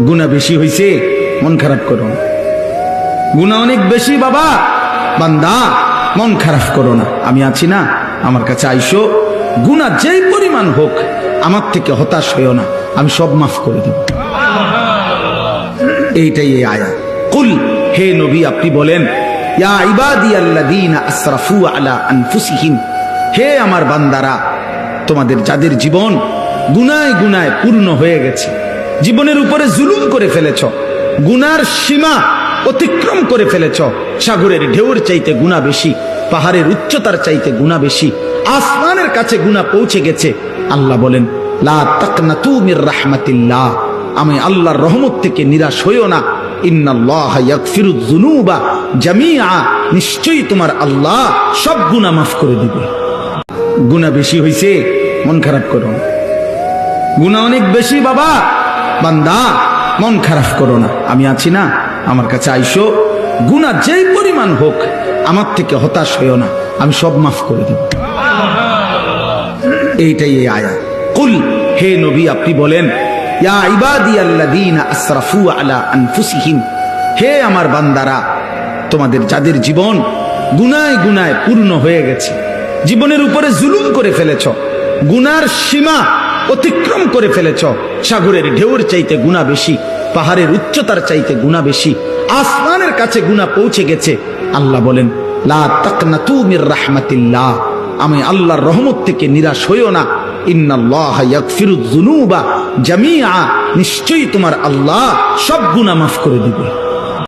গুনাহ বেশি হইছে, মন খারাপ করো না। গুনাহ অনেক বেশি বাবা, বান্দা মন খারাপ করো না। আমি আছি না, আমার কাছে আইসো, গুনাহ যেই পরিমাণ হোক আমার থেকে হতাশ হইও না, আমি সব মাফ করে দেব। এইটাই এই আয়াত। কুল, হে নবী আপনি বলেন, ইয়া ইবাদিয়াল্লাযীনা আসরাফু আলা আনফুসিহিম, হে আমার বান্দারা, তোমাদের যাদের জীবন গুনায় গুনায় পূর্ণ হয়ে গেছে, জীবনের উপরে জুলুম করে ফেলেছ, গুনার সীমা অতিক্রম করে ফেলেছ, সাগরের ঢেউর চাইতে গুনাহ বেশি, পাহাড়ের উচ্চতার চাইতে গুনাহ বেশি, আসমানের কাছে গুনাহ পৌঁছে গেছে। আল্লাহ বলেন, লা তাকনাতু মির রাহমাতিল্লাহ, আমি আল্লাহর রহমত থেকে নিরাশ হইও না। ইন্নাল্লাহা ইয়াগফিরুয যুনুবা জামিআ, নিশ্চয়ই তোমার আল্লাহ সব গুনাহ মাফ করে দিবে। গুনাহ বেশি হইছে, মন খারাপ করো না। গুনাহ অনেক বেশি বাবা, বান্দা মন খারাপ করো না। আমি আছি না, আমার কাছে আইসো, গুনাহ যেই পরিমাণ হোক আমার থেকে হতাশ হইও না, আমি সব মাফ করে দেব। এইটাই এই আয়াত। কুল, হে নবী আপনি বলেন, ইয়া ইবাদিয়াল্লাযীনা আসরাফু আলা আনফুসিহিম, হে আমার বান্দারা, তোমাদের যাদের জীবন গুনায় গুনায় পূর্ণ হয়ে গেছে, জীবনের উপরে জুলুম করে ফেলেছ, গুনার সীমা অতিক্রম করে ফেলেছ, সাগরের ঢেউর চাইতে গুনাহ বেশি, পাহাড়ের উচ্চতার চাইতে গুনাহ বেশি, আসমানের কাছে গুনাহ পৌঁছে গেছে। আল্লাহ বলেন, লা তাকনাতু মির রাহমাতিল্লাহ, আমি আল্লাহর রহমত থেকে নিরাশ হইও না। ইন্নাল্লাহা ইয়াগফিরুয যুনুবা জামিআ, নিশ্চয়ই তোমার আল্লাহ সব গুনাহ মাফ করে দিবে।